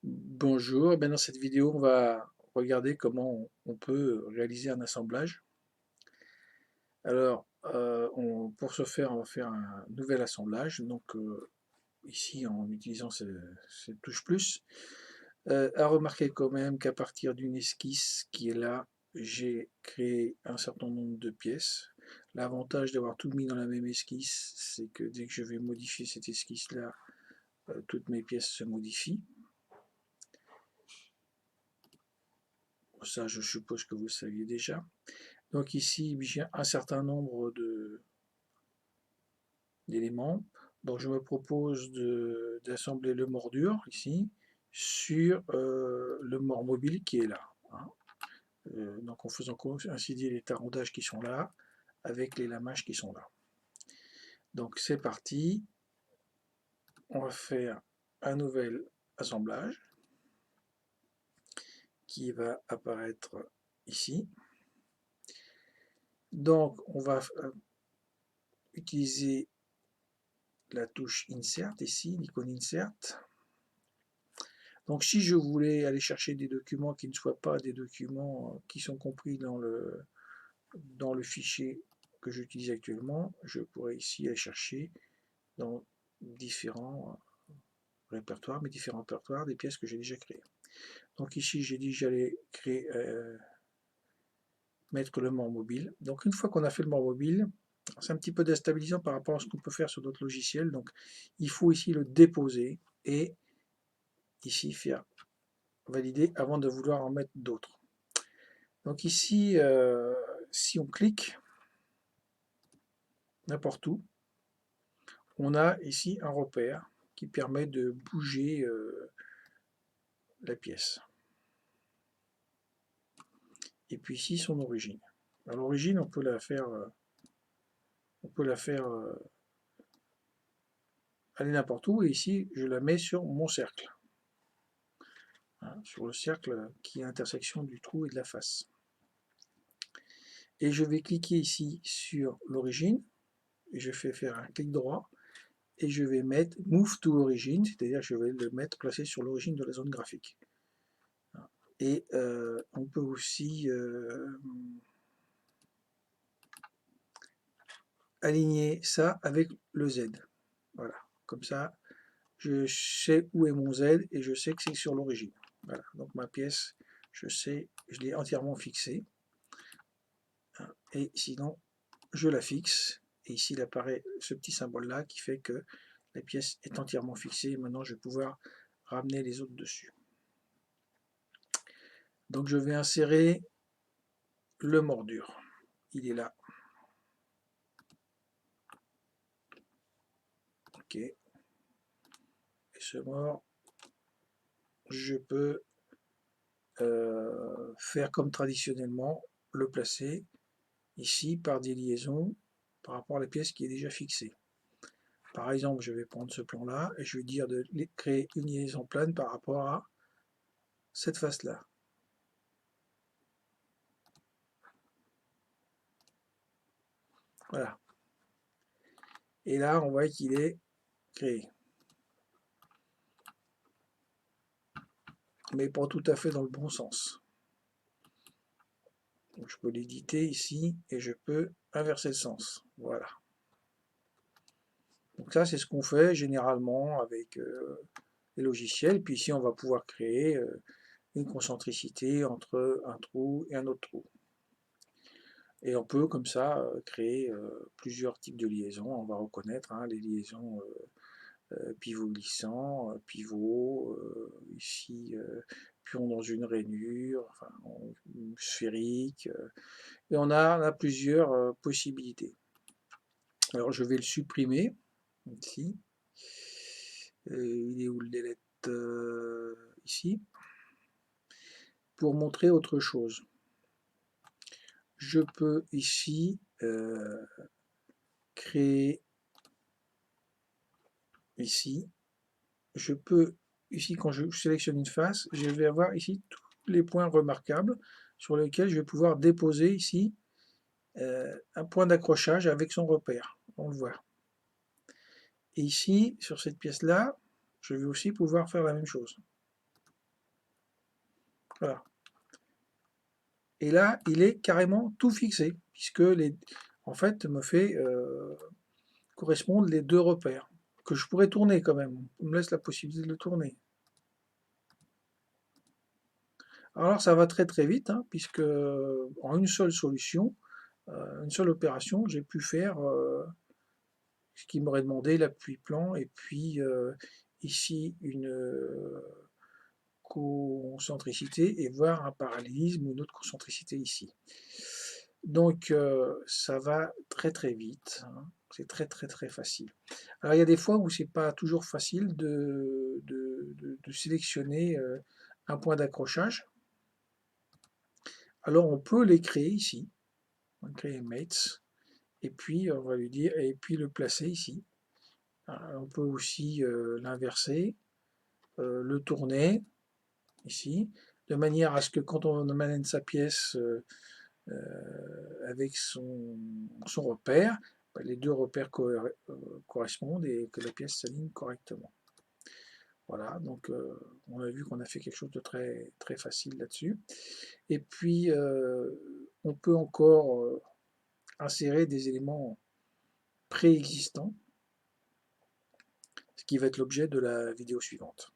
Bonjour, dans cette vidéo, on va regarder comment on peut réaliser un assemblage. Alors, pour ce faire, on va faire un nouvel assemblage. Donc, ici, en utilisant cette touche plus. À remarquer quand même qu'à partir d'une esquisse qui est là, j'ai créé un certain nombre de pièces. L'avantage d'avoir tout mis dans la même esquisse, c'est que dès que je vais modifier cette esquisse-là, toutes mes pièces se modifient. Ça, je suppose que vous le saviez déjà. Donc ici, j'ai un certain nombre d'éléments. Donc je me propose d'assembler le mordure ici sur le mort mobile qui est là, hein. Donc en faisant coïncider les tarandages qui sont là avec les lamages qui sont là. Donc c'est parti. On va faire un nouvel assemblage qui va apparaître ici. Donc on va utiliser la touche Insert ici, l'icône Insert. Donc si je voulais aller chercher des documents qui ne soient pas des documents qui sont compris dans le fichier que j'utilise actuellement, je pourrais ici aller chercher dans différents répertoires, des pièces que j'ai déjà créées. Donc ici j'ai dit que j'allais mettre le mort mobile. Donc une fois qu'on a fait le mort mobile, c'est un petit peu déstabilisant par rapport à ce qu'on peut faire sur d'autres logiciels. Donc il faut ici le déposer et ici faire valider avant de vouloir en mettre d'autres. Donc ici, si on clique n'importe où, on a ici un repère qui permet de bouger la pièce. Et puis ici son origine. À l'origine, on peut la faire, aller n'importe où. Et ici, je la mets sur mon cercle, hein, sur le cercle qui est à l'intersection du trou et de la face. Et je vais cliquer ici sur l'origine. Je fais faire un clic droit et je vais mettre Move to Origin, c'est-à-dire que je vais le mettre placé sur l'origine de la zone graphique. Et on peut aussi aligner ça avec le Z. Voilà, comme ça, je sais où est mon Z et je sais que c'est sur l'origine. Voilà, donc ma pièce, je sais, je l'ai entièrement fixée. Et sinon, je la fixe. Et ici, il apparaît ce petit symbole-là qui fait que la pièce est entièrement fixée. Maintenant, je vais pouvoir ramener les autres dessus. Donc, je vais insérer le mordure. Il est là. Ok. Et ce mort, je peux faire comme traditionnellement, le placer ici par des liaisons par rapport à la pièce qui est déjà fixée. Par exemple, je vais prendre ce plan-là et je vais dire de créer une liaison plane par rapport à cette face-là. Voilà. Et là, on voit qu'il est créé. Mais pas tout à fait dans le bon sens. Donc, je peux l'éditer ici et je peux inverser le sens. Voilà. Donc ça, c'est ce qu'on fait généralement avec les logiciels. Puis ici, on va pouvoir créer une concentricité entre un trou et un autre trou. Et on peut comme ça créer plusieurs types de liaisons. On va reconnaître les liaisons pivot glissant, pivot, ici pion dans une rainure, enfin, sphérique. Et on a plusieurs possibilités. Alors je vais le supprimer ici. Il est où le delete ici. Pour montrer autre chose. Je peux ici créer ici. Je peux ici, quand je sélectionne une face, je vais avoir ici tous les points remarquables sur lesquels je vais pouvoir déposer ici un point d'accrochage avec son repère. On le voit. Et ici, sur cette pièce-là, je vais aussi pouvoir faire la même chose. Voilà. Et là, il est carrément tout fixé, puisque en fait, me fait correspondre les deux repères, que je pourrais tourner quand même. On me laisse la possibilité de le tourner. Alors ça va très très vite, hein, puisque en une seule solution, une seule opération, j'ai pu faire ce qui m'aurait demandé l'appui-plan, et puis ici une concentricité, et voir un parallélisme ou une autre concentricité ici. Donc ça va très très vite, hein. C'est très très très facile. Alors il y a des fois où c'est pas toujours facile de sélectionner un point d'accrochage. Alors on peut les créer ici, on va créer mates, et puis on va lui dire, et puis le placer ici. On peut aussi l'inverser, le tourner ici, de manière à ce que quand on amène sa pièce avec son repère, les deux repères correspondent et que la pièce s'aligne correctement. Voilà, donc on a vu qu'on a fait quelque chose de très, très facile là-dessus. Et puis, on peut encore insérer des éléments préexistants, ce qui va être l'objet de la vidéo suivante.